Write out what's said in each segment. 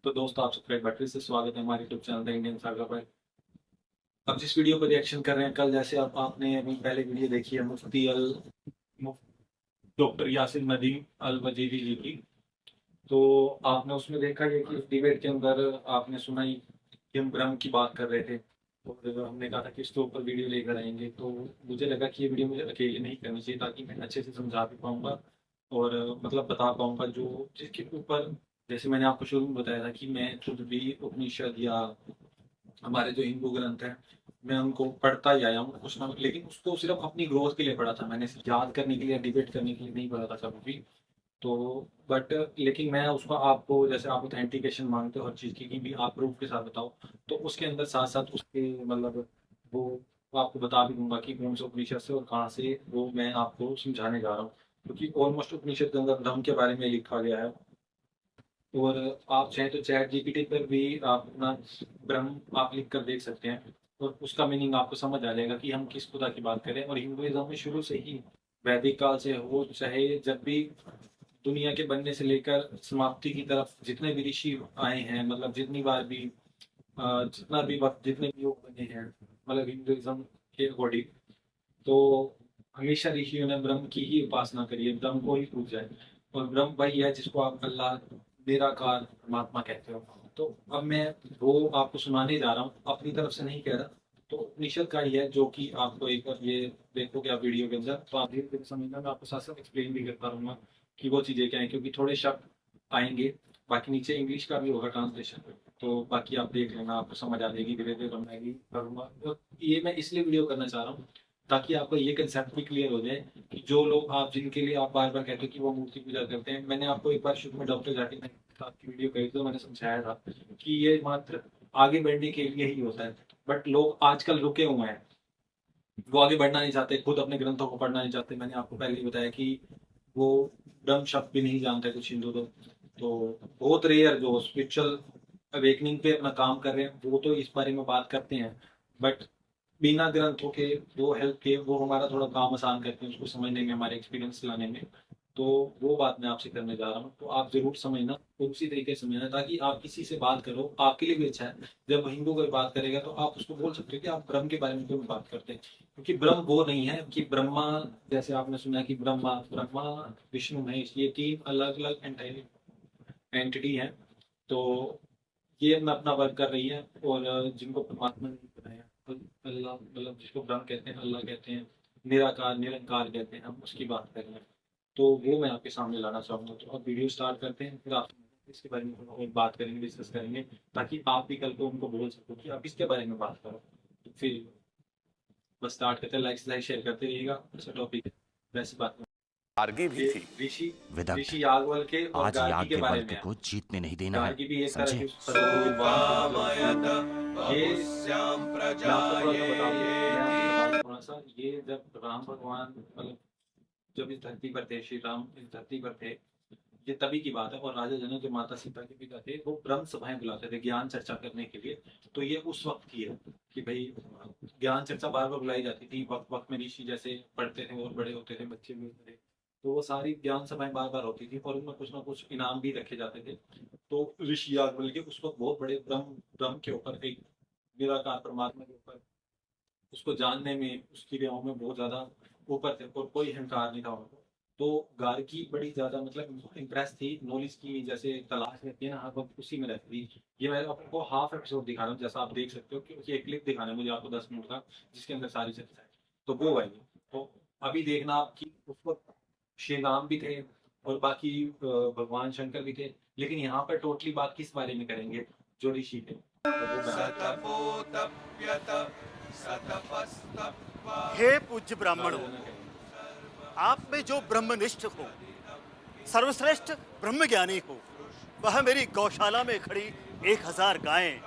तो दोस्तों आप सबका एक बार फिर से स्वागत है हमारे YouTube channel the Indian saga पर। अब जिस वीडियो पर रिएक्शन कर रहे हैं, कल जैसे अब आपने अभी पहले वीडियो देखी है मुफ्ती अल डॉक्टर यासिर नदीम अल वजीरी जी की। तो आपने उसमें देखा ये कि इस डिबेट के अंदर आपने सुना ही कि हम ब्रह्म की बात कर रहे थे और हमने कहा था कि इसके ऊपर वीडियो लेकर आएंगे। तो मुझे लगा कि ये वीडियो मुझे अकेले नहीं करनी चाहिए ताकि मैं अच्छे से समझा भी पाऊंगा और मतलब बता पाऊंगा जो जिसके ऊपर, जैसे मैंने आपको शुरू में बताया था कि मैं खुद भी उपनिषद या हमारे जो हिंदू ग्रंथ हैं मैं उनको पढ़ता ही आया हूँ कुछ ना, लेकिन उसको सिर्फ अपनी ग्रोथ के लिए पढ़ा था। मैंने सिर्फ याद करने के लिए डिबेट करने के लिए नहीं पढ़ा था कभी भी। तो बट लेकिन मैं उसको आपको, जैसे आप ऑथेंटिकेशन मांगते हो हर चीज़ की कि भी आप प्रूफ के साथ बताओ, तो उसके अंदर साथ साथ उसके मतलब वो आपको बता भी दूंगा कि कौन से उपनिषद से और कहाँ से वो मैं आपको समझाने जा रहा हूँ, क्योंकि ऑलमोस्ट उपनिषद के अंदर धर्म के बारे में लिखा गया है। और आप चाहें तो चैट जीपीटी पर भी आप अपना ब्रह्म आप लिख कर देख सकते हैं और उसका मीनिंग आपको समझ आ जाएगा कि हम किस खुदा की बात करें। और हिंदुइज्म में शुरू से ही वैदिक काल से हो चाहे जब भी दुनिया के बनने से लेकर समाप्ति की तरफ जितने भी ऋषि आए हैं, मतलब जितनी बार भी जितना भी वक्त जितने भी योग बने हैं मतलब हिंदुइज्म के अकॉर्डिंग, तो हमेशा ऋषियों ने ब्रह्म की ही उपासना करी है, ब्रह्म को ही पूजा है। और ब्रह्म वही है जिसको आप अल्लाह निराकार परमात्मा कहते हो। तो अब मैं वो आपको सुनाने जा रहा हूँ, अपनी तरफ से नहीं कह रहा। तो उपनिषद का ही है जो कि आपको एक बार ये देखोगे आप वीडियो के अंदर तो आप धीरे धीरे समझना, मैं आपको साथ साथ एक्सप्लेन भी करता रहूंगा कि वो चीज़ें क्या है, क्योंकि थोड़े शब्द आएंगे। बाकी नीचे इंग्लिश का भी होगा ट्रांसलेशन, तो बाकी आप देख लेना, आपको समझ आ जाएगी धीरे धीरे। मैं भी करूँगा तो ये मैं इसलिए वीडियो करना चाह रहा हूँ ताकि आपको ये कंसेप्ट भी क्लियर हो जाए कि जो लोग आप जिनके लिए आप बार बार कहते हो कि वो मूर्ति पूजा करते हैं। मैंने आपको एक बार शुरू में डॉक्टर जाकिर नाइक साहब की वीडियो कही तो मैंने समझाया था कि ये मात्र आगे बढ़ने के लिए ही होता है। बट लोग आजकल रुके हुए हैं, वो आगे बढ़ना नहीं चाहते, खुद अपने ग्रंथों को पढ़ना नहीं चाहते। मैंने आपको पहले ही बताया कि वो ब्रह्म शब्द भी नहीं जानते कुछ हिंदू तो बहुत रेयर जो स्पिरिचुअल अवेकनिंग पे अपना काम कर रहे हैं वो तो इस बारे में बात करते हैं। बट बिना ग्रंथों के वो हेल्प के वो हमारा थोड़ा काम आसान करते हैं उसको समझने में, हमारे एक्सपीरियंस लाने में। तो वो बात मैं आपसे करने जा रहा हूँ, तो आप जरूर समझना और उसी तरीके से समझना ताकि आप किसी से बात करो आपके लिए भी अच्छा है। जब हिंदू कोई बात करेगा तो आप उसको बोल सकते हो कि आप ब्रह्म के बारे में क्यों बात करते हैं, क्योंकि ब्रह्म वो नहीं है कि ब्रह्मा, जैसे आपने सुना कि ब्रह्मा ब्रह्मा विष्णु महेश ये तीन अलग अलग एंटिटी हैं। तो ये मैं अपना वर्क कर रही है और जिनको परमात्मा ने बनाया तो अल्लाह, मतलब जिसको ब्रह्म कहते हैं अल्लाह कहते हैं, निराकार निरंकार कहते हैं, हम उसकी बात कर रहे हैं। तो वो मैं आपके सामने लाना चाहूंगा। तो अब वीडियो स्टार्ट करते हैं, फिर आप इसके बारे में थोड़ा और बात करेंगे, डिस्कस करेंगे ताकि आप भी कल को उनको बोल सको कि आप इसके बारे में बात करो। तो फिर बस स्टार्ट करते हैं, लाइक शेयर करते रहिएगा। अच्छा टॉपिक है, वैसी बात नहीं। गार्गी भी ये थी। ऋषि विदग्ध ऋषि याज्ञवल्क्य और आज गार्गी के बारे में याज्ञवल्क्य है। को जीतने नहीं देना है, गार्गी भी एक तरह समझे? की सर्वगुरु विद्वान थे, मतलब ये मैं आपको थोड़ा सा बता दूं, थोड़ा सा ये जब राम भगवान मतलब जब इस धरती पर थे, श्री राम इस धरती पर थे, ये तभी की बात है। और राजा जनक जो माता सीता के पिता थे वो ब्रह्म सभाएं बुलाते थे ज्ञान चर्चा करने के लिए। तो ये उस वक्त की है कि भाई ज्ञान चर्चा बार बार बुलाई जाती थी, वक्त वक्त में ऋषि जैसे पढ़ते थे और बड़े होते थे, बच्चे भी होते थे, तो वो सारी ज्ञान सभाएं बार बार होती थी और उनमें कुछ ना कुछ इनाम भी रखे जाते थे। तो ऋषि याज्ञवल्क्य के उस वक्त बहुत बड़े ब्रह्म ब्रह्म के ऊपर, एक निराकार परमात्मा के ऊपर उसको जानने में, उसकी क्रियाओं में बहुत ज्यादा ऊपर थे और कोई अहंकार नहीं था उनको। तो गार्गी बड़ी ज्यादा मतलब इम्प्रेस थी, नॉलेज की जैसे तलाश रहती है ना हर वक्त उसी में रहती थी। ये मैं आपको हाफ एपिसोड दिखा रहा हूँ, जैसा आप देख सकते हो कि एक क्लिप दिखाना है मुझे आपको 10 मिनट का जिसके अंदर सारी चर्चा है। तो वो है ये। तो अभी देखना आप कि उस वक्त श्री राम भी थे और बाकी भगवान शंकर भी थे, लेकिन यहाँ पर टोटली बात किस बारे में करेंगे, जो ऋषि थे। तो वो मैं हे पूज्य ब्राह्मणों, राजा जनक करेंगे। आप में जो ब्रह्मनिष्ठ हो, सर्वश्रेष्ठ ब्रह्मज्ञानी हो, वह मेरी गौशाला में खड़ी 1000 गायें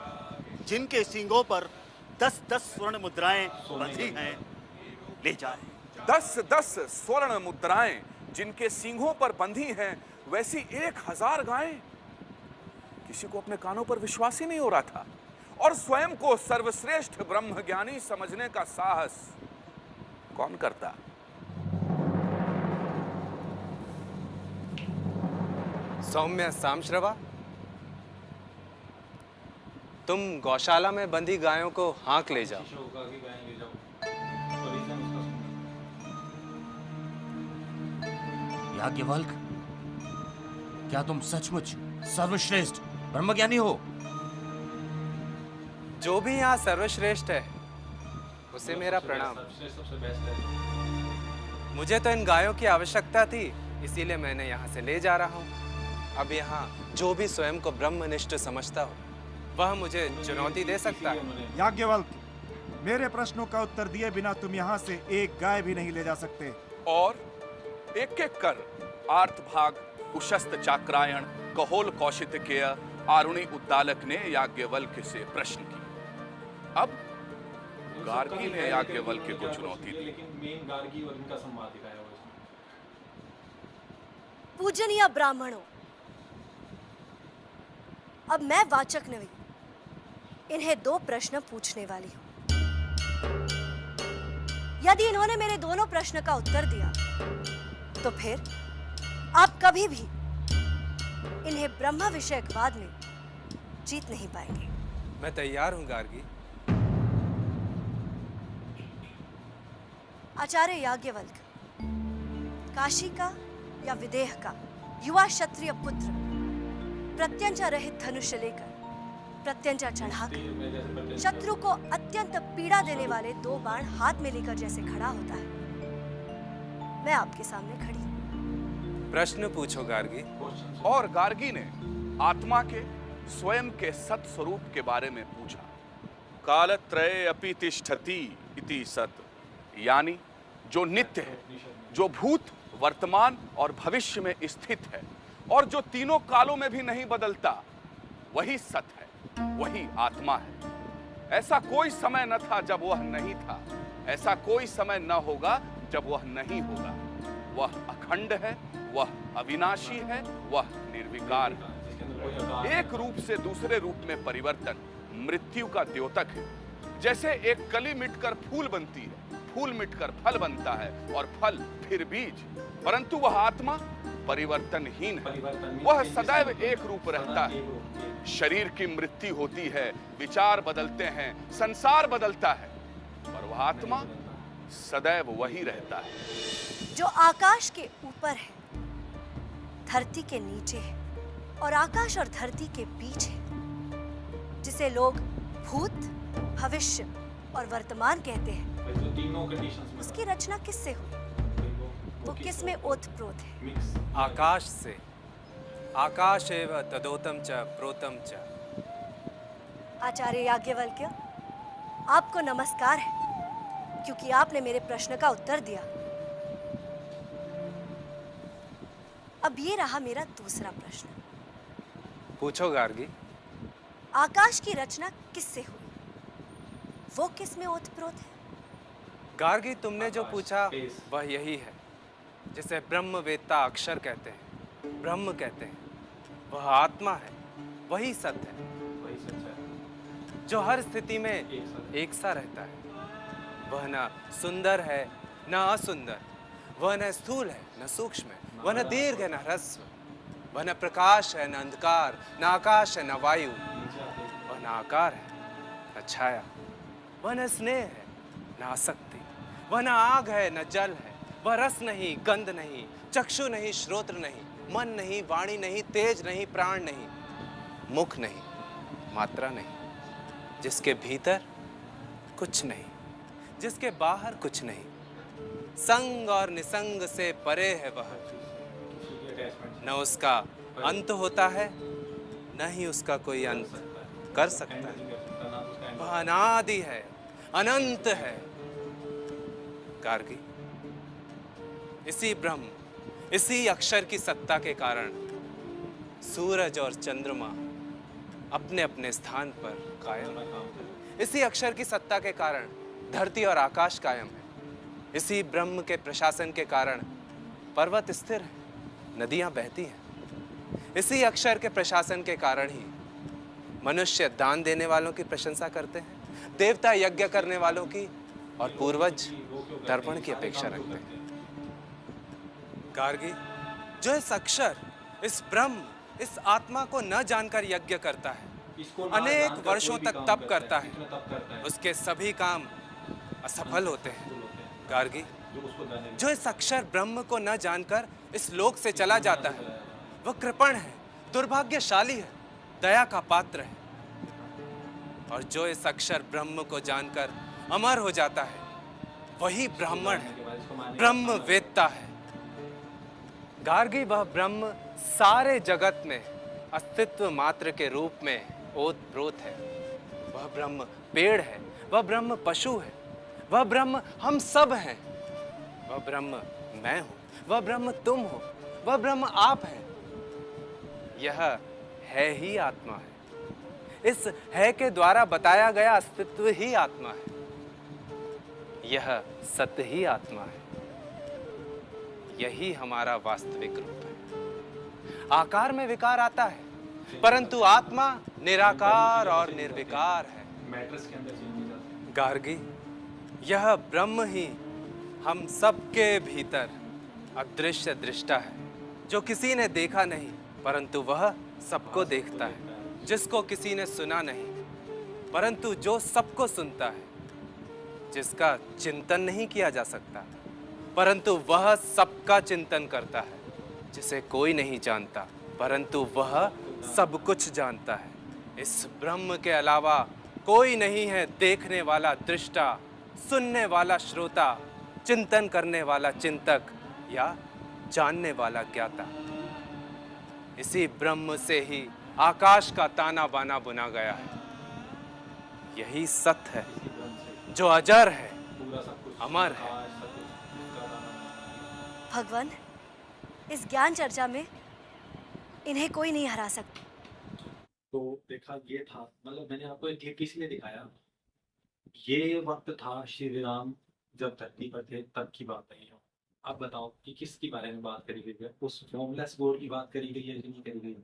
जिनके सींगों पर 10-10 स्वर्ण मुद्राएं बंधी हैं, ले जाए। 10-10 स्वर्ण मुद्राएं जिनके सींगों पर बंधी हैं, वैसी 1000 गायें। किसी को अपने कानों पर विश्वास ही नहीं हो रहा था और स्वयं को सर्वश्रेष्ठ ब्रह्मज्ञानी समझने का साहस कौन करता? सौम्य सामश्रवा, तुम गौशाला में बंधी गायों को हाँक ले जाओ। शिष्य होगा कि गाय ले जाओ, तो रीजन उसका सुनना। याज्ञवल्क, क्या तुम सचमुच सर्वश्रेष्ठ ब्रह्मज्ञानी हो? जो भी यहाँ सर्वश्रेष्ठ है उसे मेरा प्रणाम। सबसे बेस्ट है। मुझे तो इन गायों की आवश्यकता थी, इसीलिए मैंने यहाँ से ले जा रहा हूँ। अब यहाँ जो भी स्वयं को ब्रह्मनिष्ठ समझता हो वह मुझे चुनौती दे सकता है। याज्ञवल्क, मेरे प्रश्नों का उत्तर दिए बिना तुम यहाँ से एक गाय भी नहीं ले जा सकते। और एक एक कर आर्तभाग उशस्त चाक्रायण कहोल कौशितकेय आरुणि उद्दालक ने याज्ञवल्क्य से प्रश्न किए। अब गार्गी ने याज्ञवल्क्य को चुनौती दी। लेकिन मेन गार्गी और इनका संवाद दिखाया हुआ इसमें। पूजनीय ब्राह्मणों, अब मैं वाचक नवी इन्हें 2 प्रश्न पूछने वाली हूं। यदि इन्होंने मेरे दोनों प्रश्न का उत्तर दिया तो फिर आप कभी भी इन्हें ब्रह्म विषयकवाद में जीत नहीं पाएंगे। मैं तैयार हूँ गार्गी। आचार्य याज्ञवल्क, काशी का या विदेह का युवा क्षत्रिय पुत्र प्रत्यंचा रहित धनुष्य लेकर प्रत्यंचा चढ़ाकर शत्रु को अत्यंत पीड़ा देने वाले 2 बाण हाथ में लेकर जैसे खड़ा होता है, मैं आपके सामने खड़ी हूं। प्रश्न पूछो गार्गी। और गार्गी ने आत्मा के स्वयं के सत स्वरूप के बारे में पूछा। कालत्रय अपि तिष्ठति इति सत, यानी जो नित्य है, जो भूत वर्तमान और भविष्य में स्थित है और जो तीनों कालों में भी नहीं बदलता, वही सत है, वही आत्मा है। ऐसा कोई समय न था जब वह नहीं था, ऐसा कोई समय न होगा जब वह नहीं होगा। वह अखंड है, वह अविनाशी है, वह निर्विकार है। एक रूप से दूसरे रूप में परिवर्तन मृत्यु का द्योतक है। जैसे एक कली मिटकर फूल बनती है, फूल मिटकर फल बनता है और फल फिर बीज, परंतु वह आत्मा परिवर्तनहीन है। वह सदैव एक रूप रहता है। शरीर की मृत्यु होती है, विचार बदलते हैं, संसार बदलता है, पर वह आत्मा सदैव वही रहता है। जो आकाश के ऊपर है, धरती के नीचे है और आकाश और धरती के बीच है, जिसे लोग भूत, भविष्य और वर्तमान कहते हैं, जो तीनों कंडीशंस में उसकी रचना किससे हुई? वो किस में ओतप्रोत है? आकाश से। आकाश एव तदोतम च प्रोतम च। आचार्य याज्ञवल्क्य, आपको नमस्कार है क्योंकि आपने मेरे प्रश्न का उत्तर दिया। अब ये रहा मेरा दूसरा प्रश्न। पूछो गार्गी। आकाश की रचना किससे हुई? वो किस में ओतप्रोत है? गार्गी, तुमने जो आकाश, पूछा space। वह यही है जिसे ब्रह्मवेत्ता अक्षर कहते हैं, ब्रह्म कहते हैं। वह आत्मा है, वही सत्य है, वही सच है, जो हर स्थिति में एक सा रहता है। वह न सुंदर है न असुंदर, वह न स्थूल है न सूक्ष्म है, वह न दीर्घ है न ह्रस्व, वह न प्रकाश है न अंधकार, न आकाश है न वायु, वह न आकार है न छाया, वह न स्नेह है न आसक्ति, वह न आग है न जल है, वह रस नहीं, गंध नहीं, चक्षु नहीं, श्रोत्र नहीं, मन नहीं, वाणी नहीं, तेज नहीं, प्राण नहीं, मुख नहीं, मात्रा नहीं, जिसके भीतर कुछ नहीं, जिसके बाहर कुछ नहीं, संग और निसंग से परे है वह। न उसका अंत होता है, न ही उसका कोई अंत कर सकता है। वह अनादि है, अनंत है। गार्गी, इसी ब्रह्म, इसी अक्षर की सत्ता के कारण सूरज और चंद्रमा अपने अपने स्थान पर कायम है। इसी अक्षर की सत्ता के कारण धरती और आकाश कायम है। इसी ब्रह्म के प्रशासन के कारण पर्वत स्थिर है, नदियां बहती हैं। इसी अक्षर के प्रशासन के कारण ही मनुष्य दान देने वालों की प्रशंसा करते हैं, देवता यज्ञ करने वालों की और पूर्वज तर्पण की अपेक्षा रखते हैं। गार्गी, जो इस अक्षर, इस ब्रह्म, इस आत्मा को न जानकर यज्ञ करता है, इसको ना अनेक जानकर वर्षों कोई भी तक काम तप करता है, कितना तप करता है, उसके सभी काम असफल होते हैं। फूल होते हैं, गार्गी, जो उसको जाने जो इस अक्षर ब्रह्म को न जानकर इस लोक से चला जाता है, वह कृपण है, दुर्भाग्यशाली है, दया का पात्र है। और जो इस अक्षर ब्रह्म को जानकर अमर हो जाता है, वही ब्राह्मण है, ब्रह्म वेत्ता है। गार्गी, वह ब्रह्म सारे जगत में अस्तित्व मात्र के रूप में ओतप्रोत है। वह ब्रह्म पेड़ है, वह ब्रह्म पशु है, वह ब्रह्म हम सब हैं। वह ब्रह्म मैं हूं, वह ब्रह्म तुम हो, वह ब्रह्म आप हैं। यह है ही आत्मा है। इस है के द्वारा बताया गया अस्तित्व ही आत्मा है। यह सत्य ही आत्मा है। यही हमारा वास्तविक रूप है। आकार में विकार आता है, परंतु आत्मा निराकार और निर्विकार है। मैट्रिक्स के अंदर चेंज हो जाता है। गार्गी, यह ब्रह्म ही हम सबके भीतर अदृश्य दृष्टा है, जो किसी ने देखा नहीं, परंतु वह सबको देखता है। जिसको किसी ने सुना नहीं, परंतु जो सबको सुनता है। जिसका चिंतन नहीं किया जा सकता, परंतु वह सबका चिंतन करता है। जिसे कोई नहीं जानता, परंतु वह सब कुछ जानता है। इस ब्रह्म के अलावा कोई नहीं है देखने वाला दृष्टा, सुनने वाला श्रोता, चिंतन करने वाला चिंतक या जानने वाला ज्ञाता। इसी ब्रह्म से ही आकाश का ताना बाना बुना गया है। यही सत्य है, जो अजर है, पूरा सब कुछ अमर है। आकाश, सब कुछ उसका नाम है। भगवान, इस ज्ञान चर्चा में इन्हें कोई नहीं हरा सकता। तो देखा ये था, मतलब मैंने आपको एक क्लिप इसलिए दिखाया, ये वक्त था श्री राम जब धरती पर थे, तब की बात है। आप बताओ कि किसके बारे में बात करी गई है? उस फॉर्मलेस गॉड की बात करी गई है कि नहीं करी गई?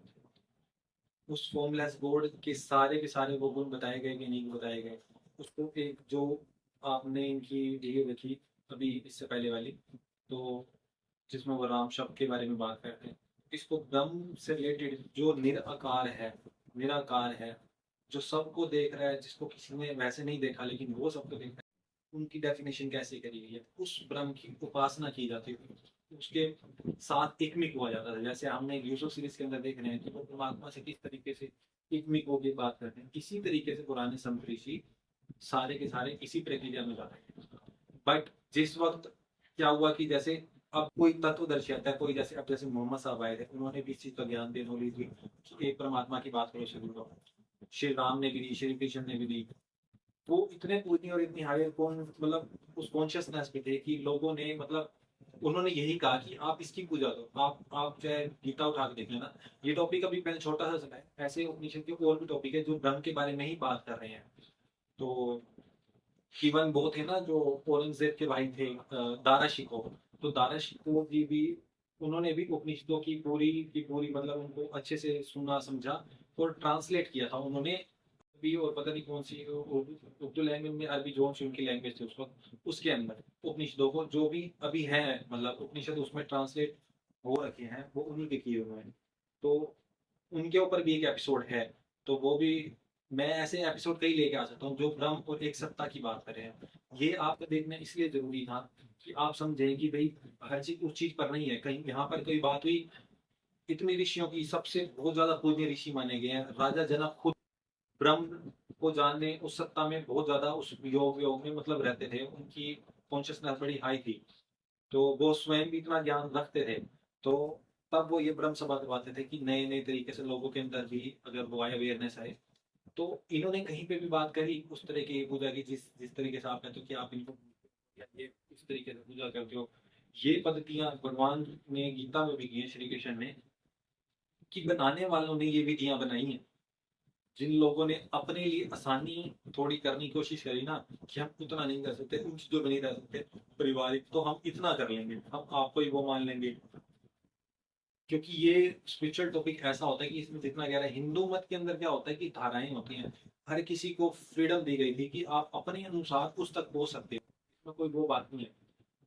उस फॉर्मलेस गॉड के सारे वो गुण बताए गए कि नहीं बताए गए? उसको एक जो आपने इनकी वीडियो देखी अभी इससे पहले वाली, तो जिसमें वो राम शब्द के बारे में बात करते हैं, इसको ब्रह्म से रिलेटेड जो निराकार है, जो सबको देख रहा है, जिसको किसी ने वैसे नहीं देखा लेकिन वो सबको देख रहा है, उनकी डेफिनेशन कैसे करी गई है? उस ब्रह्म की उपासना की जाती है, उसके साथ एकमिक हुआ जाता है। जैसे हमने यूसुफ सीरीज के अंदर देख रहे हैं कि वो परमात्मा से किस तरीके से एकमिक होकर बात करते हैं, इसी तरीके से पुराने संत ऋषि सारे के सारे इसी प्रक्रिया में जाते हैं। बट जिस वक्त क्या हुआ कि जैसे अब कोई तत्वदर्शी आता है, कोई जैसे अब जैसे मोहम्मद साहब आए थे, उन्होंने भी इस चीज का ज्ञान दे नॉलेज दी कि एक परमात्मा की बात करो, शुरू करो। श्री राम ने भी दी, श्री कृष्ण ने भी दी। वो इतने पूजनीय और इतनी हायर कौन, मतलब उस कॉन्शियसनेस पे थे कि लोगों ने, मतलब उन्होंने यही कहा कि आप इसकी पूजा दो। आप चाहे गीता उठा के देख लेना, ये टॉपिक अभी मैंने छोटा सा चला है, ऐसे उपनिषद के और भी टॉपिक है जो ब्रह्म के बारे में ही बात कर रहे हैं। तो इवन वो थे ना जो औरंगजेब के भाई थे, दारा शिकोह, तो दारा शिकोह जी भी, उन्होंने भी उपनिषदों की पूरी मतलब उनको अच्छे से सुना समझा और ट्रांसलेट किया था उन्होंने भी। और पता नहीं कौन सी उर्दू लैंग्वेज में, अरबी जो सी उनकी लैंग्वेज थी उस वक्त, उसके अंदर उपनिषदों को जो भी अभी हैं, मतलब उपनिषद उसमें ट्रांसलेट हो रखे हैं, वो उन्हीं के किए हुए हैं। तो उनके ऊपर भी एक एपिसोड है, तो वो भी मैं ऐसे एपिसोड कई लेके आ सकता हूँ जो ब्रह्म और एक सत्ता की बात कर रहे हैं। ये आपको देखना इसलिए जरूरी था कि आप समझें कि भाई हर चीज उस चीज पर नहीं है। कहीं यहाँ पर कोई बात हुई, इतनी ऋषियों की सबसे बहुत ज्यादा पूजनीय ऋषि माने गए हैं। राजा जनक खुद ब्रह्म को जानने, उस सत्ता में बहुत ज्यादा उस योग में मतलब रहते थे, उनकी कॉन्शियसनेस बड़ी हाई थी, तो वो स्वयं भी इतना ज्ञान रखते थे। तो तब वो ये ब्रह्म सभा करवाते थे कि नए नए तरीके से लोगों के अंदर भी अगर वो आए, अवेयरनेस आए। तो इन्होंने कहीं पे भी बात करी उस तरह की पूजा की, जिस तरीके से आप कहते हो कि आप इनको ये इस तरीके से पूजा करते हो। ये पद्धतियां भगवान ने गीता में भी की है, श्री कृष्ण ने, कि बनाने वालों ने ये विधियां बनाई हैं। जिन लोगों ने अपने लिए आसानी थोड़ी करने की कोशिश करी ना, कि हम उतना नहीं कर सकते, उन चीजों में नहीं रह सकते पारिवारिक, तो हम इतना कर लेंगे, हम आपको ही वो मान लेंगे। क्योंकि ये स्पिरिचुअल टॉपिक ऐसा होता है कि इसमें जितना गहरा, हिंदू मत के अंदर क्या होता है कि धाराएं होती हैं, हर किसी को फ्रीडम दी गई थी कि आप अपने अनुसार उस तक पहुंच सकते हो, इसमें कोई वो बात नहीं है।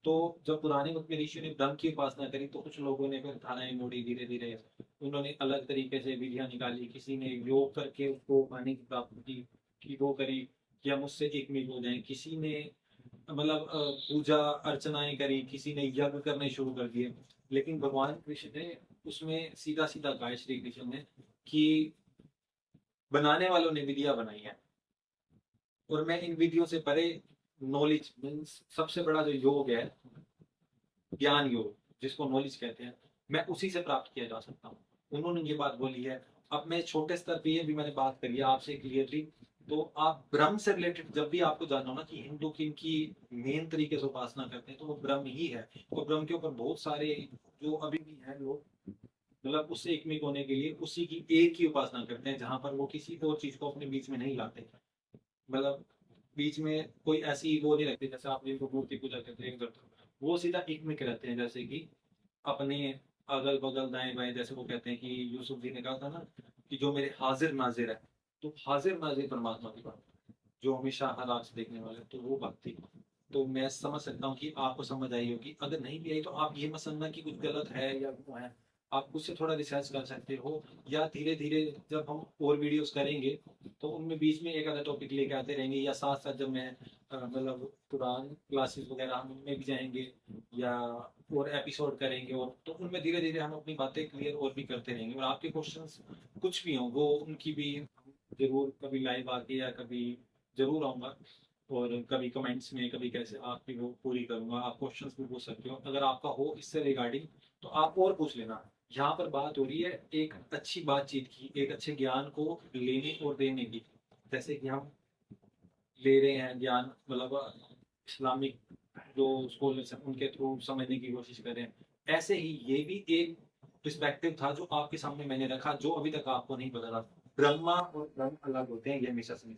तो जब पुराने वक्त में ऋषियों ने ब्रह्म की उपासना करी तो कुछ लोगों ने फिर धाराएं मोड़ी, धीरे धीरे उन्होंने अलग तरीके से विधियां निकाली। किसी ने योग करके उसको पाने की प्राप्ति की वो करी कि हम उससे एक मिल हो जाएं। किसी ने मतलब पूजा अर्चनाएं करी, किसी ने यज्ञ करने शुरू कर दिए। लेकिन भगवान कृष्ण ने उसमें सीधा सीधा कहा, श्री कृष्ण ने, कि बनाने वालों ने विधियां बनाई है और मैं इन विधियों से परे नॉलेज मीन्स सबसे बड़ा जो योग है, ज्ञान योग जिसको नॉलेज कहते हैं, मैं उसी से प्राप्त किया जा सकता हूँ। उन्होंने ये बात बोली है। अब मैं छोटे स्तर पे ये भी मैंने बात करी है आपसे क्लियरली। तो आप ब्रह्म से रिलेटेड जब भी आपको जानना हो ना कि हिंदू किनकी मेन तरीके से उपासना करते हैं, तो वो ब्रह्म ही है। तो ब्रह्म के ऊपर बहुत सारे जो अभी भी हैं लोग, मतलब उससे एकमिक होने के लिए उसी की एक ही उपासना करते हैं, जहां पर वो किसी और चीज को अपने बीच में नहीं लाते। मतलब बीच में कोई ऐसी वो नहीं रखते जैसे आप जिनको मूर्ति पूजा करते हैं, वो सीधा एकमिक रहते हैं। जैसे कि अपने अगल बगल दाएं बाएं, जैसे वो कहते हैं कि यूसुफ जी ने कहा था ना कि जो मेरे हाजिर नाजिर है, तो हाजिर नाजिर परमात्मा की बात, जो हमेशा हर आंख से देखने वाले, तो वो बात थी। तो मैं समझ सकता हूँ कि आपको समझ आई होगी। अगर नहीं भी आई तो आप ये मत समझना कि कुछ गलत है या वो है, आप उससे थोड़ा रिसर्च कर सकते हो। या धीरे धीरे जब हम और वीडियोस करेंगे तो उनमें बीच में एक आधा टॉपिक लेके आते रहेंगे, या साथ साथ जब मैं मतलब कुरान क्लासेस वगैरह हम उनमें भी जाएंगे या और एपिसोड करेंगे, और तो उनमें धीरे धीरे हम अपनी बातें क्लियर और भी करते रहेंगे। और आपके क्वेश्चंस कुछ भी हों वो उनकी भी जरूर कभी लाइव आके या कभी जरूर आऊँगा, और कभी कमेंट्स में कभी कैसे आपकी वो पूरी करूंगा। आप क्वेश्चंस भी पूछ सकते हो अगर आपका हो इससे रिगार्डिंग, तो आप और पूछ लेना। यहाँ पर बात हो रही है एक अच्छी बातचीत की, एक अच्छे ज्ञान को लेने और देने की। जैसे कि हम ले रहे हैं ज्ञान, मतलब इस्लामिक जो स्कॉलर्स हैं उनके थ्रू समझने की कोशिश करें, ऐसे ही ये भी एक पर्सपेक्टिव था जो आपके सामने मैंने रखा, जो अभी तक आपको नहीं पता था। ब्रह्मा और ब्रह्म अलग होते हैं, ये हमेशा से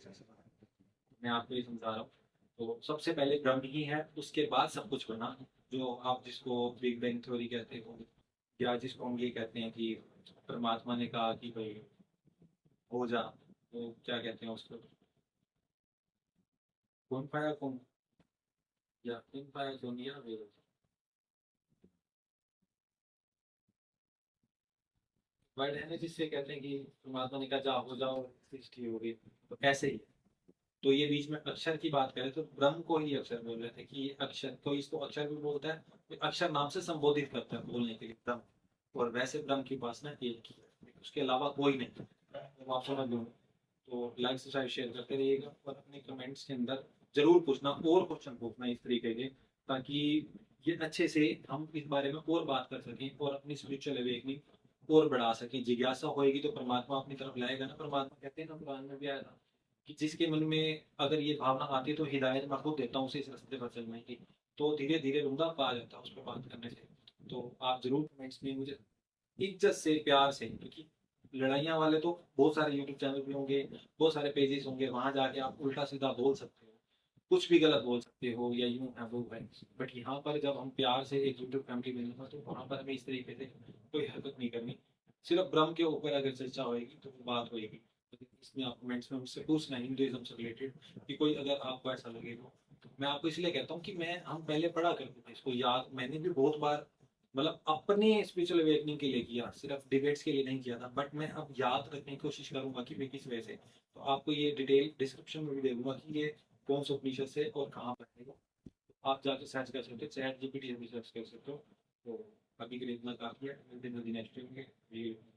मैं आपको ये समझा रहा हूँ। तो सबसे पहले ब्रह्म ही है, उसके बाद सब कुछ बना। जो आप जिसको बिग बैंग थ्योरी कहते हो, या जिसको हम ये कहते हैं कि परमात्मा ने कहा कि भाई हो जा, वो क्या कहते हैं उसको, कौन पाया कौन, या इन पाया कौन, या वेद। वर्ड है ना जिससे कहते हैं कि परमात्मा ने कहा जा हो जाओ, सृष्टि हो गई। तो ऐसे ही तो ये बीच में अक्षर की बात करें तो ब्रह्म को ही अक्षर बोल रहे थे कि ये अक्षर, कोई इसको अक्षर भी बोलता है, कोई अक्षर नाम से संबोधित करता है बोलने के लिए ब्रह्म। और वैसे ब्रह्म की उपासना एक ही है, उसके अलावा कोई नहीं। तो आप समझ लो। तो लाइक सब्सक्राइब शेयर करते रहिएगा और अपने कमेंट्स के अंदर जरूर पूछना और क्वेश्चन पूछना इस तरीके के, ताकि ये अच्छे से हम इस बारे में और बात कर सकें और अपनी स्पिरिचुअल अवेकनिंग और बढ़ा सकें। जिज्ञासा होएगी तो परमात्मा अपनी तरफ लाएगा ना। परमात्मा कहते हैं ना, कुरान में भी आया था कि जिसके मन में अगर ये भावना आती है तो हिदायत मैं खुद देता हूँ उसे इस रास्ते पर चलने की। तो धीरे धीरे बंदा पा जाता है उस पर बात करने से। तो आप जरूर कमेंट्स में मुझे इज्जत से प्यार से, क्योंकि लड़ाइयाँ वाले तो बहुत सारे यूट्यूब चैनल भी होंगे, बहुत सारे पेजेस होंगे, वहां जाके आप उल्टा सीधा बोल सकते हो, कुछ भी गलत बोल सकते हो या यूं है वो है। बट यहाँ पर जब हम प्यार से एक यूट्यूब फैमिली मिलेगा तो वहां पर हमें इस तरीके से कोई हरकत नहीं करनी। सिर्फ ब्रह्म के ऊपर अगर चर्चा होगी तो बात होगी। इसमें आप कमेंट्स में मुझसे पूछना हिंदुइज्म से रिलेटेड कि कोई अगर आपको ऐसा लगे तो। मैं आपको इसलिए कहता हूँ कि हम पहले पढ़ा करते थे इसको, याद मैंने भी बहुत बार मतलब अपने स्पिरिचुअल अवेकनिंग के लिए किया, सिर्फ डिबेट्स के लिए नहीं किया था। बट मैं अब याद रखने की कोशिश करूंगा कि मैं किस वजह से। तो आपको ये डिटेल डिस्क्रिप्शन में भी दे दूंगा कि ये कौन सा उपनिषद से और कहाँ पर है। आप जाकर सर्च कर सकते हो, चैट जीपीटी से भी सर्च कर सकते हो। तो अभी के लिए इतना काफी है, नेक्स्ट वीडियो में